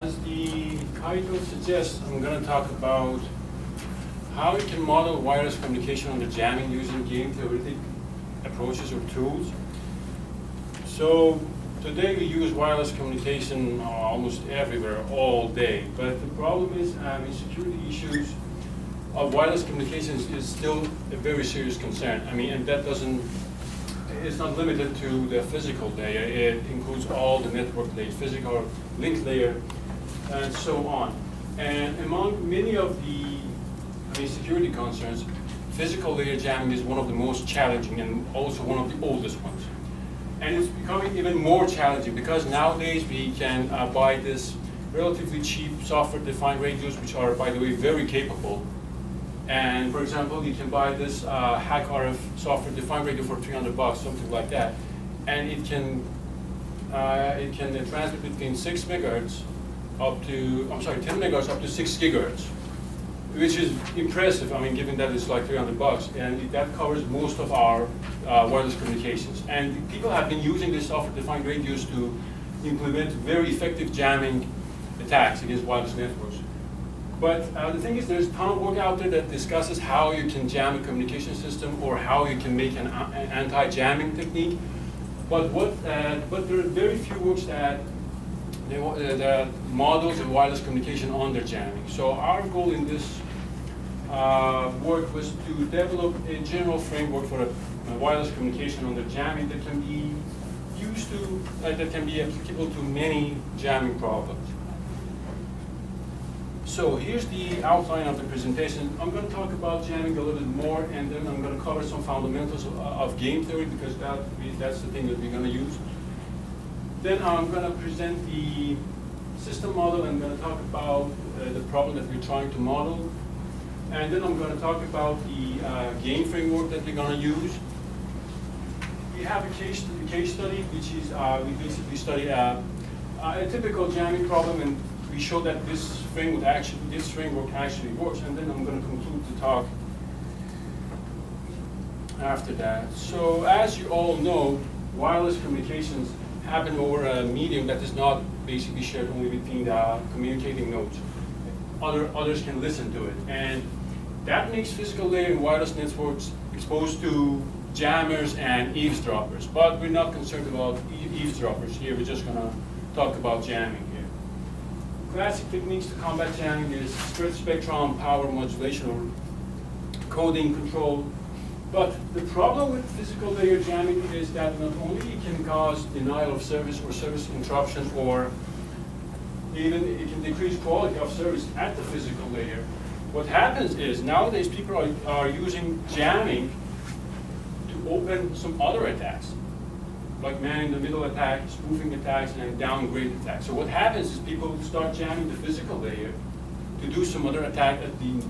As the title suggests, I'm going to talk about how you can model wireless communication under jamming using game theoretic approaches or tools. So today we use wireless communication almost everywhere, all day. But the problem is, security issues of wireless communications is still a very serious concern. And that it's not limited to the physical layer. It includes all the network layers, physical link layer, and so on. And among many of the security concerns, physical layer jamming is one of the most challenging and also one of the oldest ones. And it's becoming even more challenging because nowadays we can buy this relatively cheap software-defined radios, which are, by the way, very capable. And for example, you can buy this hack RF software-defined radio for $300, something like that, and it can transmit between 6 megahertz up to 10 megahertz up to 6 gigahertz, which is impressive. Given that it's like $300, and that covers most of our wireless communications. And people have been using these software-defined radios to implement very effective jamming attacks against wireless networks. But the thing is, there's a ton of work out there that discusses how you can jam a communication system or how you can make an anti-jamming technique. But there are very few works that models of wireless communication under jamming. So our goal in this work was to develop a general framework for a wireless communication under jamming that can be used to, that can be applicable to many jamming problems. So here's the outline of the presentation. I'm going to talk about jamming a little bit more, and then I'm going to cover some fundamentals of game theory because that's the thing that we're going to use. Then I'm going to present the system model, and I'm going to talk about the problem that we're trying to model. And then I'm going to talk about the game framework that we're going to use. We have a case study, which is we basically study a typical jamming problem, and we show that this framework actually works. And then I'm going to conclude the talk after that. So as you all know, wireless communications happen over a medium that is not basically shared only between the communicating nodes. Others can listen to it, and that makes physical layer in wireless networks exposed to jammers and eavesdroppers. But we're not concerned about eavesdroppers here. We're just going to talk about jamming here. Classic techniques to combat jamming is spread spectrum, power modulation, or coding control. But the problem with physical layer jamming is that not only it can cause denial of service or service interruption, or even it can decrease quality of service at the physical layer. What happens is nowadays people are using jamming to open some other attacks, like man-in-the-middle attacks, spoofing attacks, and downgrade attacks. So what happens is people start jamming the physical layer to do some other attack at the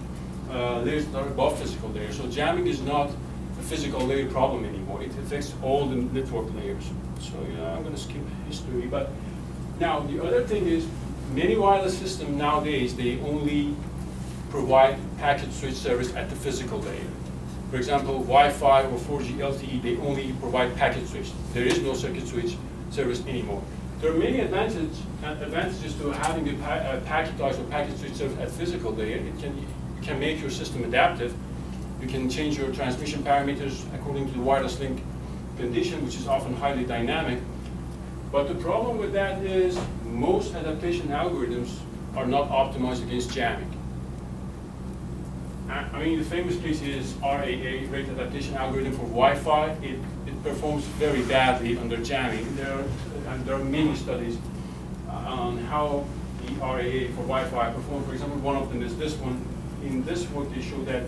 layers that are above physical layer. So jamming is not a physical layer problem anymore. It affects all the network layers. So I'm going to skip history. But now the other thing is, many wireless systems nowadays, they only provide packet switch service at the physical layer. For example, Wi-Fi or 4G LTE, they only provide packet switch. There is no circuit switch service anymore. There are many advantages to having a packetized or packet switch service at physical layer. You can make your system adaptive. You can change your transmission parameters according to the wireless link condition, which is often highly dynamic. But the problem with that is most adaptation algorithms are not optimized against jamming. The famous case is RAA, rate adaptation algorithm for Wi-Fi. It performs very badly under jamming. There are many studies on how the RAA for Wi-Fi performs. For example, one of them is this one. In this work, they show that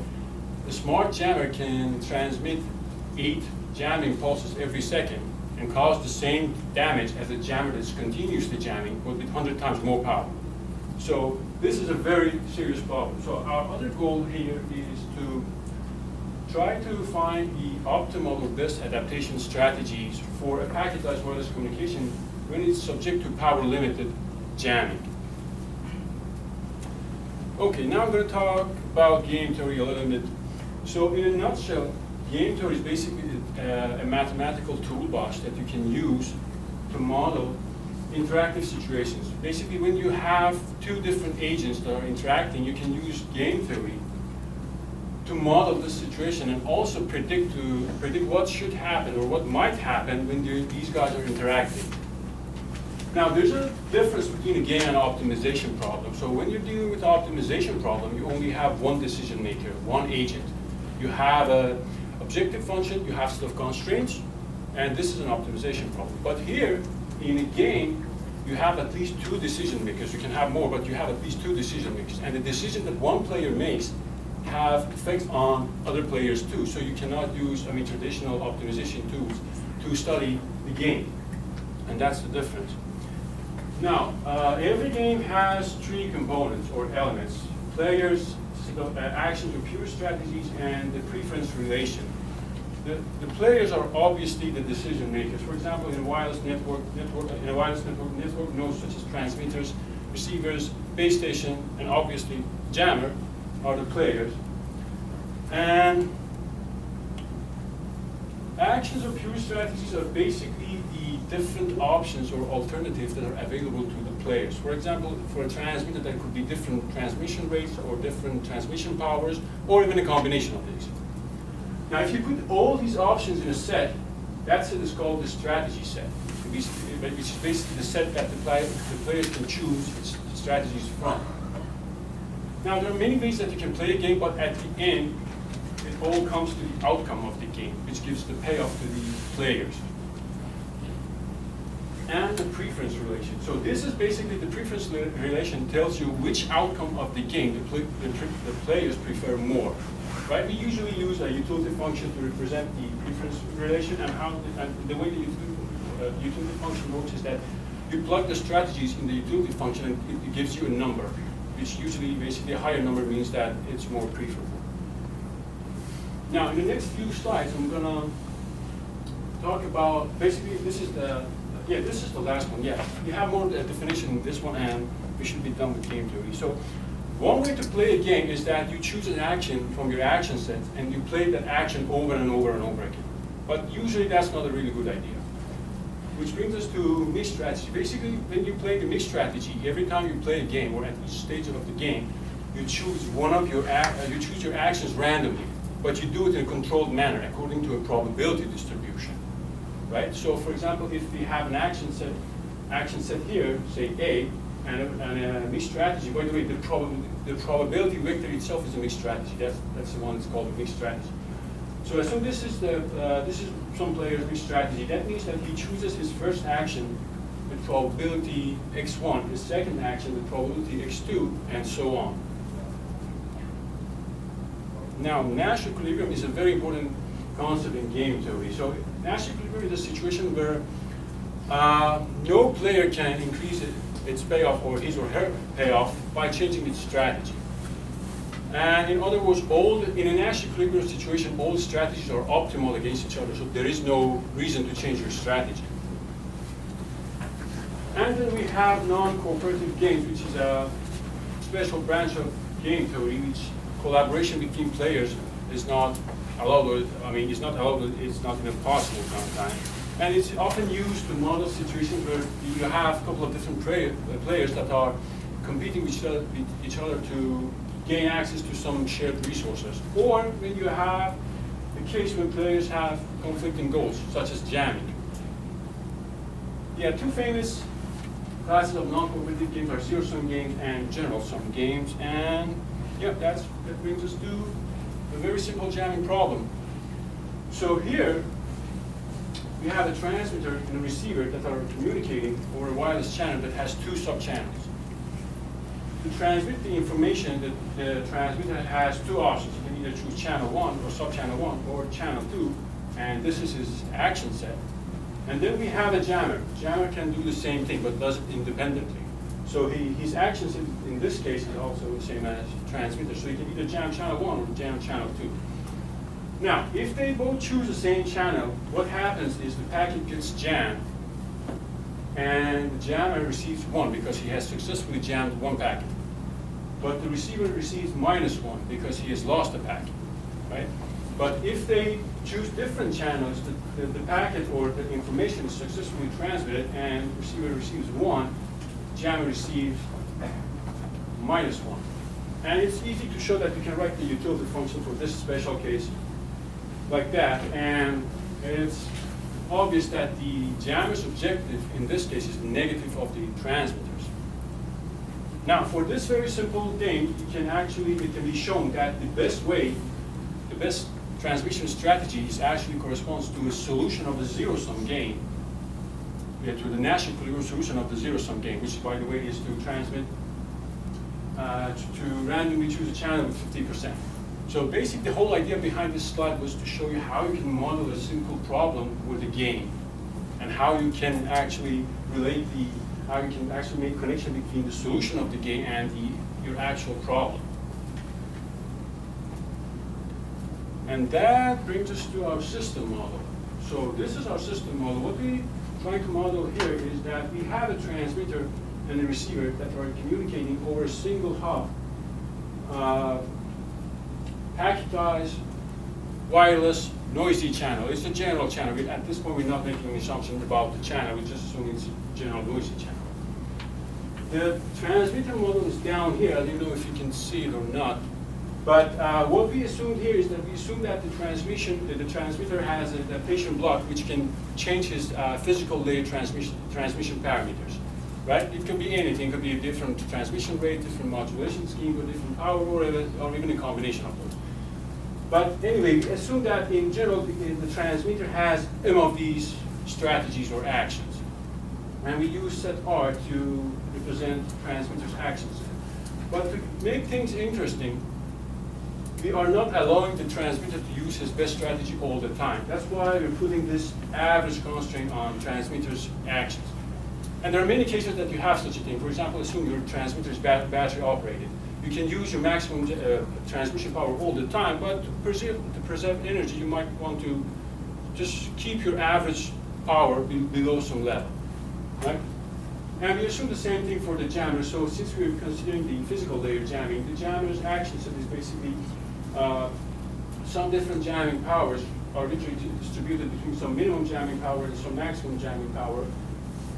the smart jammer can transmit 8 jamming pulses every second and cause the same damage as a jammer that's continuously jamming, but with 100 times more power. So this is a very serious problem. So our other goal here is to try to find the optimal or best adaptation strategies for a packetized wireless communication when it's subject to power-limited jamming. Okay, now I'm going to talk about game theory a little bit. So in a nutshell, game theory is basically a mathematical toolbox that you can use to model interactive situations. Basically, when you have two different agents that are interacting, you can use game theory to model the situation and also predict what should happen or what might happen when these guys are interacting. Now, there's a difference between a game and an optimization problem. So when you're dealing with an optimization problem, you only have one decision maker, one agent. You have an objective function, you have set of constraints, and this is an optimization problem. But here, in a game, you have at least two decision makers. You can have more, but you have at least two decision makers. And the decision that one player makes have effects on other players too. So you cannot use, traditional optimization tools to study the game. And that's the difference. Now, every game has three components or elements: players, actions or pure strategies, and the preference relation. The players are obviously the decision makers. For example, in a wireless network nodes such as transmitters, receivers, base station, and obviously jammer are the players. And actions or pure strategies are basically the different options or alternatives that are available to the players. For example, for a transmitter, there could be different transmission rates or different transmission powers, or even a combination of these. Now, if you put all these options in a set, that set is called the strategy set, which is basically the set that the players can choose its strategies from. Now, there are many ways that you can play a game, but at the end, it all comes to the outcome of the game, which gives the payoff to the players. And the preference relation. So this is basically the preference relation tells you which outcome of the game the players prefer more. Right? We usually use a utility function to represent the preference relation, and the way the utility function works is that you plug the strategies in the utility function and it gives you a number, which usually basically a higher number means that it's more preferable. Now, in the next few slides, I'm going to talk about, basically, this is the last one. Yeah, you have more definition in this one, and we should be done with game theory. So, one way to play a game is that you choose an action from your action set, and you play that action over and over and over again. But usually, that's not a really good idea. Which brings us to mixed strategy. Basically, when you play the mixed strategy, every time you play a game, or at each stage of the game, you choose you choose your actions randomly. But you do it in a controlled manner according to a probability distribution, right? So, for example, if we have an action set here, say A, and a mixed strategy. By the way, the probability vector itself is a mixed strategy. That's the one that's called a mixed strategy. So, this is some player's mixed strategy. That means that he chooses his first action with probability x1, his second action with probability x2, and so on. Now, Nash equilibrium is a very important concept in game theory. So, Nash equilibrium is a situation where no player can increase its payoff or his or her payoff by changing its strategy. And in other words, in a Nash equilibrium situation, all strategies are optimal against each other, so there is no reason to change your strategy. And then we have non-cooperative games, which is a special branch of game theory, which collaboration between players is not allowed, it's not allowed, it's not even possible sometimes. And it's often used to model situations where you have a couple of different players that are competing with each other to gain access to some shared resources. Or when you have a case when players have conflicting goals, such as jamming. Yeah, two famous classes of non-cooperative games are zero-sum games and general-sum games. And yeah, that brings us to a very simple jamming problem. So here, we have a transmitter and a receiver that are communicating over a wireless channel that has two sub-channels. To transmit the information, the transmitter has two options. You can either choose channel 1 or sub-channel 1 or channel 2, and this is his action set. And then we have a jammer. Jammer can do the same thing, but does it independently. So his action set in this case is also the same as transmitter. So he can either jam channel 1 or jam channel 2. Now, if they both choose the same channel, what happens is the packet gets jammed, and the jammer receives 1 because he has successfully jammed one packet. But the receiver receives -1 because he has lost a packet, right? But if they choose different channels, the packet or the information is successfully transmitted and receiver receives 1, jammer receives -1. And it's easy to show that you can write the utility function for this special case like that. And it's obvious that the jammer's objective in this case is negative of the transmitters. Now, for this very simple thing, it can be shown that the best way, the best transmission strategy actually corresponds to a solution of the zero-sum game, to the Nash equilibrium solution of the zero-sum game, which, by the way, is to transmit, to randomly choose a channel with 50%. So basically, the whole idea behind this slide was to show you how you can model a simple problem with a game, and how you can actually relate how you can actually make connection between the solution of the game and your actual problem. And that brings us to our system model. So this is our system model. What we're trying to model here is that we have a transmitter and a receiver that are communicating over a single hub, packetized, wireless, noisy channel. It's a general channel. At this point, we're not making an assumption about the channel. We're just assuming it's a general noisy channel. The transmitter model is down here. I don't know if you can see it or not. But what we assumed here is that we assume that the transmitter has a patient block which can change his physical layer transmission parameters, right? It could be anything. It could be a different transmission rate, different modulation scheme, or different power, or even a combination of those. But anyway, we assume that in general, the transmitter has M of these strategies or actions. And we use set R to represent transmitter's actions. But to make things interesting, we are not allowing the transmitter to use his best strategy all the time. That's why we're putting this average constraint on transmitter's actions. And there are many cases that you have such a thing. For example, assume your transmitter is battery operated. You can use your maximum transmission power all the time, but to preserve energy, you might want to just keep your average power below some level, right? And we assume the same thing for the jammer. So since we're considering the physical layer jamming, the jammer's action set is basically some different jamming powers are literally distributed between some minimum jamming power and some maximum jamming power.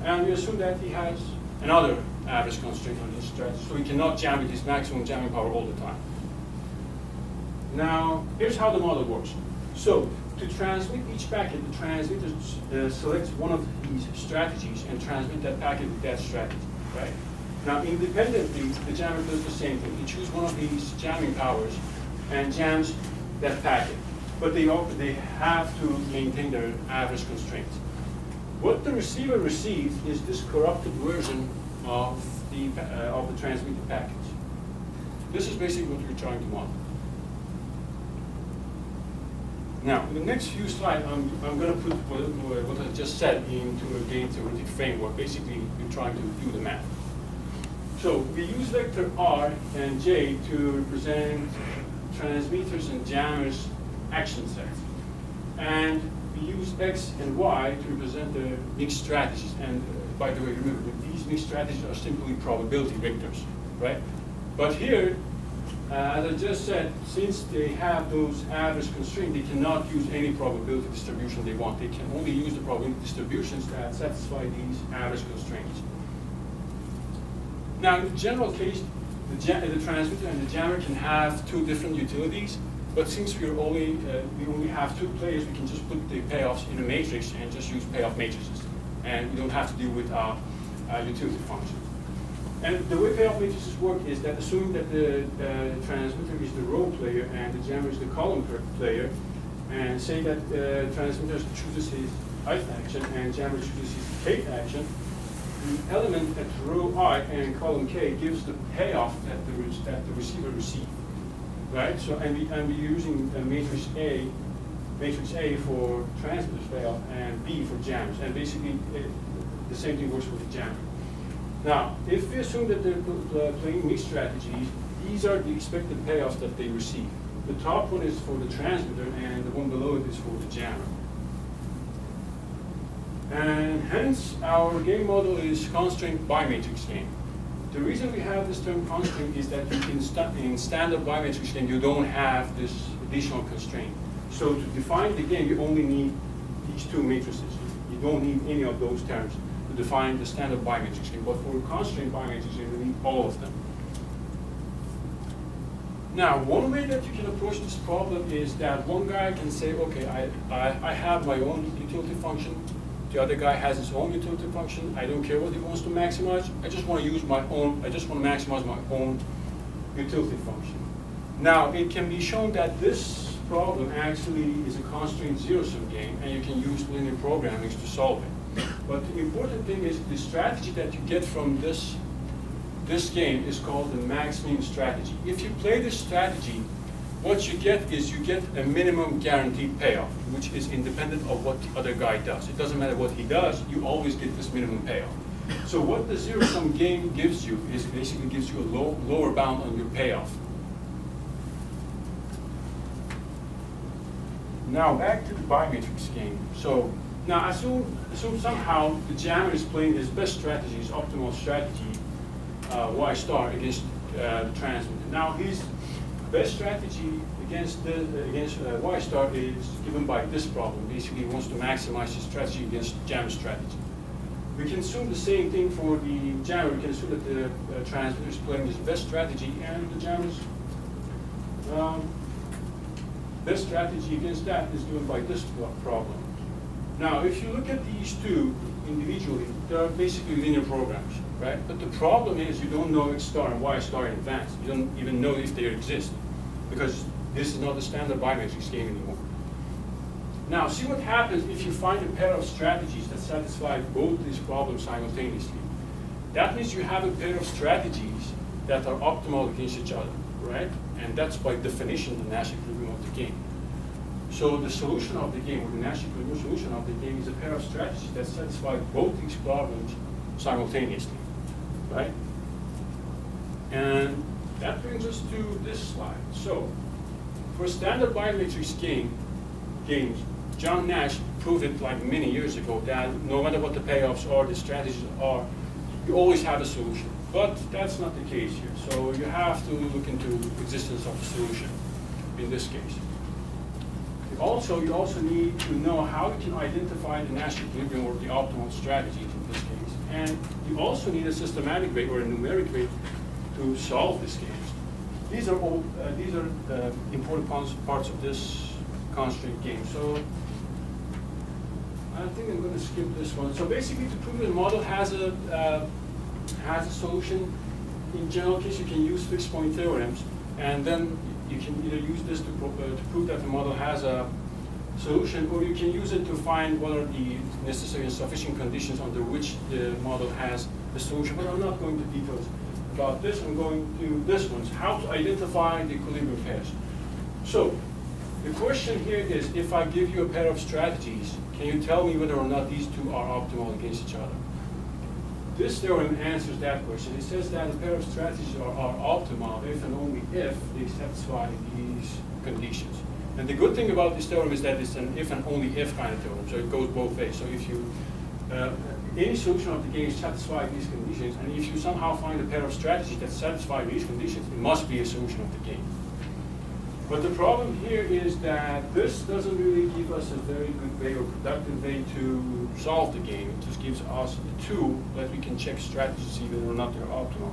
And we assume that he has another average constraint on his strategy, so he cannot jam with his maximum jamming power all the time. Now, here's how the model works. So, to transmit each packet, the transmitter selects one of these strategies and transmit that packet with that strategy, right? Now, independently, the jammer does the same thing. He chooses one of these jamming powers and jams that packet. But they have to maintain their average constraints. What the receiver receives is this corrupted version of the transmitted package. This is basically what we're trying to model. Now, in the next few slides, I'm going to put what I just said into a game theoretic framework. Basically, we're trying to do the math. So we use vector R and J to represent transmitters and jammers action sets. And we use X and Y to represent the mixed strategies. And by the way, remember that these mixed strategies are simply probability vectors, right? But here, as I just said, since they have those average constraints, they cannot use any probability distribution they want. They can only use the probability distributions that satisfy these average constraints. Now, in the general case, the transmitter and the jammer can have two different utilities, but since we only have two players, we can just put the payoffs in a matrix and just use payoff matrices. And we don't have to deal with utility functions. And the way payoff matrices work is that assuming that the transmitter is the row player and the jammer is the column player, and say that the transmitter chooses his ith action and jammer chooses his kth action, the element at row I and column K gives the payoff that the receiver receives, right? So and we're using matrix A for transmitter's payoff and B for jammers, and basically the same thing works with the jammer. Now, if we assume that they're playing mixed strategies, these are the expected payoffs that they receive. The top one is for the transmitter, and the one below it is for the jammer. And hence, our game model is constraint bimatrix game. The reason we have this term constraint is that in standard bimatrix game, you don't have this additional constraint. So to define the game, you only need these two matrices. You don't need any of those terms to define the standard bimatrix game. But for a constraint bimatrix game, you need all of them. Now, one way that you can approach this problem is that one guy can say, okay, I have my own utility function. The other guy has his own utility function. I don't care what he wants to maximize. I just want to use my own, I just want to maximize my own utility function. Now, it can be shown that this problem actually is a constraint zero-sum game, and you can use linear programming to solve it. But the important thing is the strategy that you get from this game is called the max-min strategy. If you play this strategy, what you get is you get a minimum guaranteed payoff, which is independent of what the other guy does. It doesn't matter what he does, you always get this minimum payoff. So what the zero-sum game gives you is basically gives you a lower bound on your payoff. Now back to the bimatrix game. So now assume somehow the jammer is playing his best strategy, his optimal strategy, Y star against the transmitter. Now his best strategy against Y star is given by this problem. Basically, he wants to maximize his strategy against jammer strategy. We can assume the same thing for the jammer. We can assume that the transmitter is playing his best strategy, and the jammer's best strategy against that is given by this problem. Now, if you look at these two individually, they're basically linear programs, right? But the problem is you don't know X star and Y star in advance. You don't even know if they exist, because this is not the standard bimatrix game anymore. Now, see what happens if you find a pair of strategies that satisfy both these problems simultaneously. That means you have a pair of strategies that are optimal against each other, right? And that's by definition the Nash equilibrium of the game. So the solution of the game, or the Nash equilibrium solution of the game, is a pair of strategies that satisfy both these problems simultaneously, right? And that brings us to this slide. So for standard bimatrix games, John Nash proved it like many years ago that no matter what the payoffs are, the strategies are, you always have a solution. But that's not the case here. So you have to look into the existence of a solution in this case. You also need to know how you can identify the Nash equilibrium or the optimal strategy in this case. And you also need a systematic way or a numeric way to solve this case. These are all important parts of this constraint game. So I think I'm going to skip this one. So basically, to prove the model has a solution, in general case, you can use fixed point theorems, and then you can either use this to prove that the model has a solution, or you can use it to find what are the necessary and sufficient conditions under which the model has a solution. But I'm not going to details about this. I'm going to this one, how to identify the equilibrium pairs. So the question here is, if I give you a pair of strategies, can you tell me whether or not these two are optimal against each other? This theorem answers that question. It says that a pair of strategies are optimal if and only if they satisfy these conditions. And the good thing about this theorem is that it's an if and only if kind of theorem, so it goes both ways. So if you, any solution of the game satisfies these conditions, and if you somehow find a pair of strategies that satisfy these conditions, it must be a solution of the game. But the problem here is that this doesn't really give us a very good way or productive way to solve the game. It just gives us a tool that we can check strategies to see whether or not they're optimal.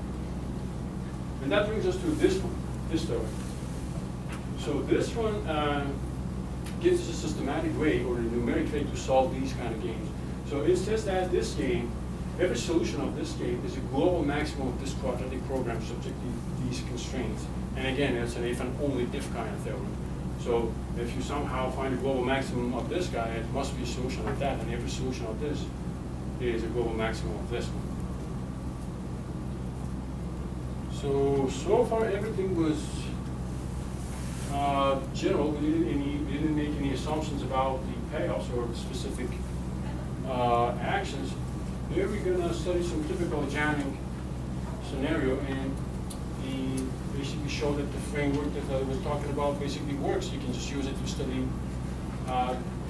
And that brings us to this one, this theorem. So this one gives us a systematic way or a numeric way to solve these kind of games. So it says that this game, every solution of this game is a global maximum of this quadratic program subject to these constraints. And again, it's an if and only if kind of theorem. So if you somehow find a global maximum of this guy, it must be a solution of that, and every solution of this is a global maximum of this one. So far everything was general. We didn't make any assumptions about the payoffs or specific actions. Here we're going to study some typical jamming scenario, and basically show that the framework that I was talking about basically works. You can just use it to study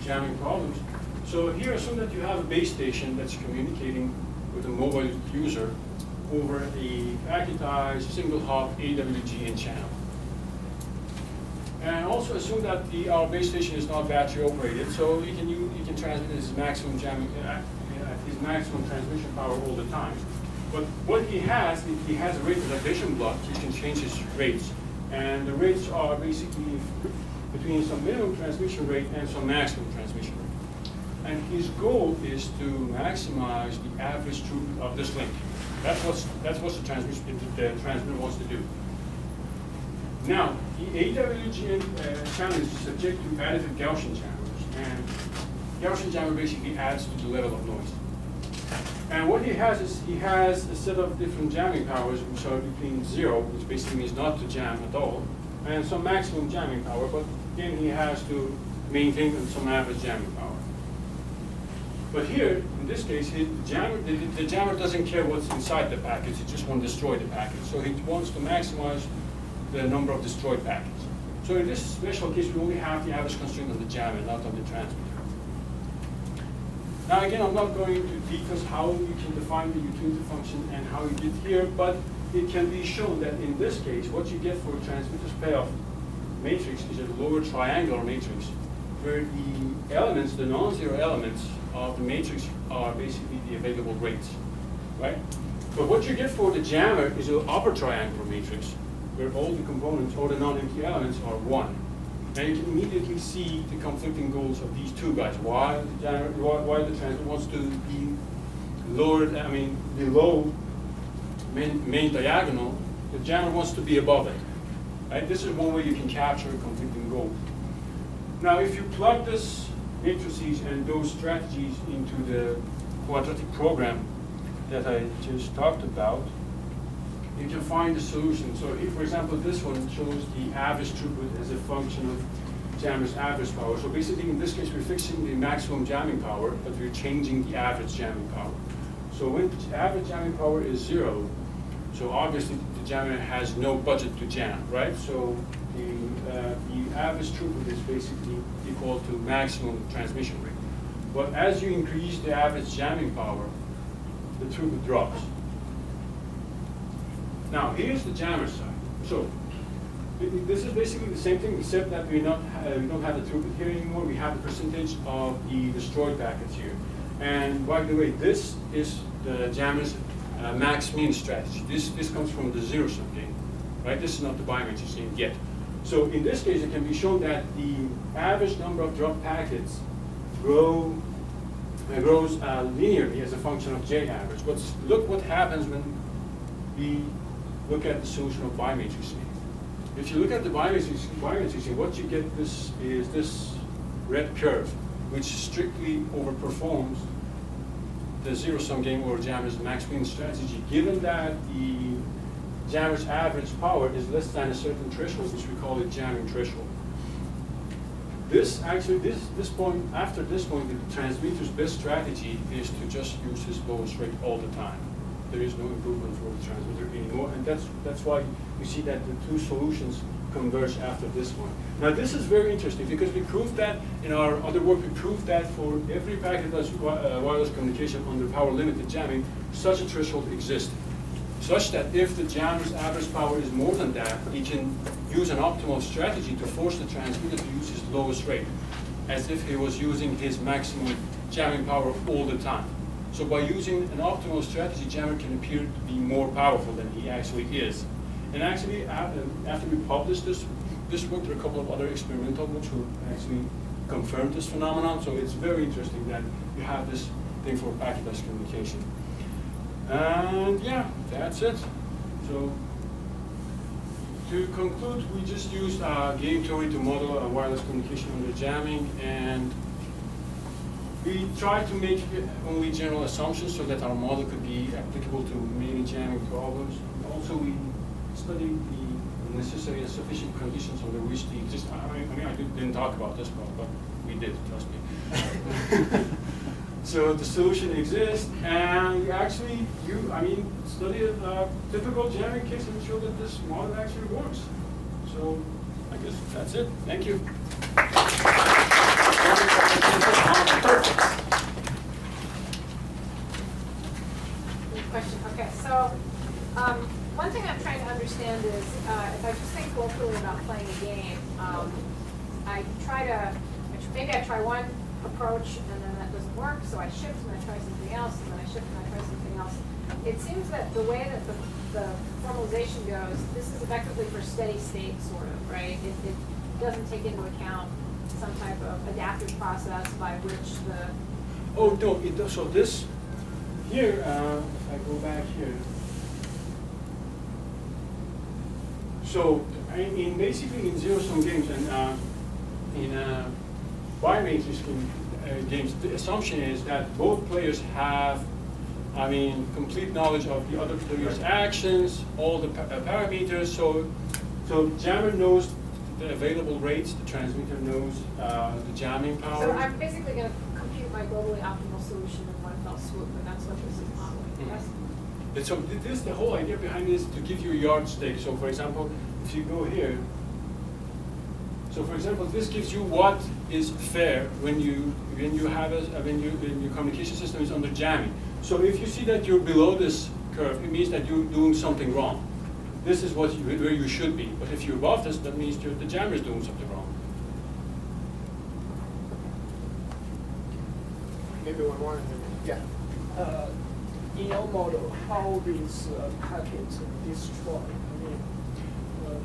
jamming problems. So here, assume that you have a base station that's communicating with a mobile user over a packetized single hop AWGN channel. And also assume that our base station is not battery operated, so you can transmit his maximum jamming, his maximum transmission power all the time. But what he has a rate adaptation block. He can change his rates, and the rates are basically between some minimum transmission rate and some maximum transmission rate. And his goal is to maximize the average throughput of this link. That's what the transmitter wants to do. Now, the AWGN channel is subject to additive Gaussian channels, and Gaussian jammer basically adds to the level of noise. And what he has is he has a set of different jamming powers, which are between 0, which basically means not to jam at all, and some maximum jamming power, but then he has to maintain some average jamming power. But here, in this case, the jammer doesn't care what's inside the package, he just wants to destroy the package. So he wants to maximize the number of destroyed packets. So in this special case, we only have the average constraint on the jammer, not on the transmitter. Now again, I'm not going into details how you can define the utility function and how you get here, but it can be shown that in this case, what you get for a transmitter's payoff matrix is a lower triangular matrix, where the elements, the non-zero elements of the matrix are basically the available rates, right? But what you get for the jammer is an upper triangular matrix, where all the components, all the non-empty elements are 1. And you can immediately see the conflicting goals of these two guys. Why the transmitter wants to be lowered, below main diagonal, the jammer wants to be above it. Right? This is one way you can capture a conflicting goal. Now, if you plug this matrices and those strategies into the quadratic program that I just talked about, you can find the solution. So if, for example, this one shows the average throughput as a function of jammer's average power. So basically, in this case, we're fixing the maximum jamming power, but we're changing the average jamming power. So when the average jamming power is 0, so obviously the jammer has no budget to jam, right? So the average throughput is basically equal to maximum transmission rate. But as you increase the average jamming power, the throughput drops. Now, here's the jammer side. So this is basically the same thing, except that we don't have the throughput here anymore. We have the percentage of the destroyed packets here. And by the way, this is the jammer's max-min strategy. This comes from the zero-sum game, right? This is not the biometric game yet. So in this case, it can be shown that the average number of dropped packets grows linearly as a function of J average. But look what happens when we look at the solution of biometric. If you look at the biometric, what you get is this red curve, which strictly overperforms the zero-sum game or jammer's max-min strategy, given that the jammer's average power is less than a certain threshold, which we call it jamming threshold. After this point, the transmitter's best strategy is to just use his lowest rate all the time. There is no improvement for the transmitter anymore, and that's why you see that the two solutions converge after this one. Now this is very interesting because we proved that in our other work, we proved that for every packet-less wireless communication under power limited jamming, such a threshold exists, such that if the jammer's average power is more than that, he can use an optimal strategy to force the transmitter to use his lowest rate, as if he was using his maximum jamming power all the time. So by using an optimal strategy, jammer can appear to be more powerful than he actually is. And actually, after we published this work, there are a couple of other experimental books who actually confirmed this phenomenon. So it's very interesting that you have this thing for packet-less communication. And yeah, that's it. So to conclude, we just used game theory to model wireless communication under jamming, and we tried to make only general assumptions so that our model could be applicable to many jamming problems. Also, we studied the necessary and sufficient conditions under which the exist. I didn't talk about this part, but we did, trust me. So the solution exists, and we actually studied a typical jamming case and showed that this model actually works. So I guess that's it. Thank you. Question. Okay, so one thing I'm trying to understand understand is, if I just think locally about playing a game, I try to, maybe I try one approach and then that doesn't work, so I shift and I try something else, and then I shift and I try something else. It seems that the way that the formalization goes, this is effectively for steady state, sort of, right? It doesn't take into account some type of adaptive process by which the... Oh, no, it does. So this, here, if I go back here. So, basically in zero-sum games and in bi-matrix games, the assumption is that both players have, complete knowledge of the other player's actions, all the parameters. So jammer knows the available rates, the transmitter knows the jamming power. So I'm basically going to compute my globally optimal solution in one fell swoop, and that's what this is modeling, yes? And so this, the whole idea behind this is to give you a yardstick. So for example, if you go here, so for example, this gives you what is fair when your communication system is under jamming. So if you see that you're below this curve, it means that you're doing something wrong. This is where you should be. But if you're above this, that means the jammer is doing something wrong. Maybe one more. Yeah. In your model, how is packet destroyed?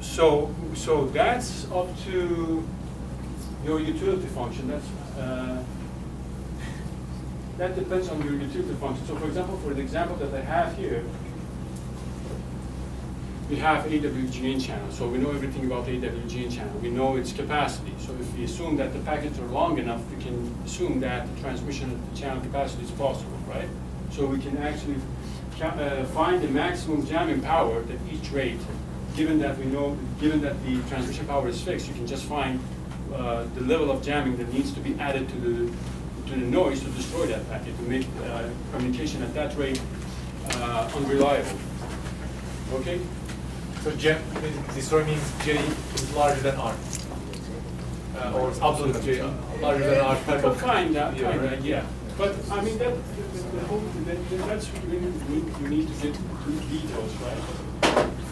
So that's up to your utility function. That depends on your utility function. So for example, for the example that I have here, we have AWGN channel. So we know everything about AWGN channel. We know its capacity. So if we assume that the packets are long enough, we can assume that the transmission of the channel capacity is possible, right? So we can actually find the maximum jamming power at each rate. Given that the transmission power is fixed, you can just find the level of jamming that needs to be added to the noise to destroy that packet, to make communication at that rate unreliable. Okay? So destroy means J is larger than R. Or absolute J larger than R type of. Yeah. But I mean that's when you need to get to details, right?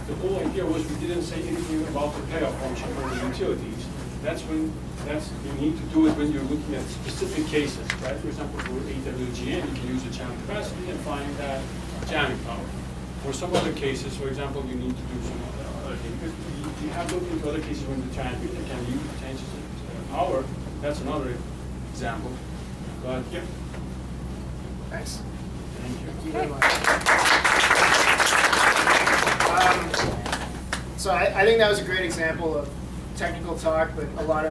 The whole idea was we didn't say anything about the payoff function or the utilities. You need to do it when you're looking at specific cases, right? For example, for AWGN, you can use the channel capacity and find that jamming power. For some other cases, for example, you need to do some other thing. Because you have looked into other cases when the transmitter can use the changes in power. That's another example. But yeah. Thanks. Thank you. Thank you very much. So I think that was a great example of technical talk, but a lot of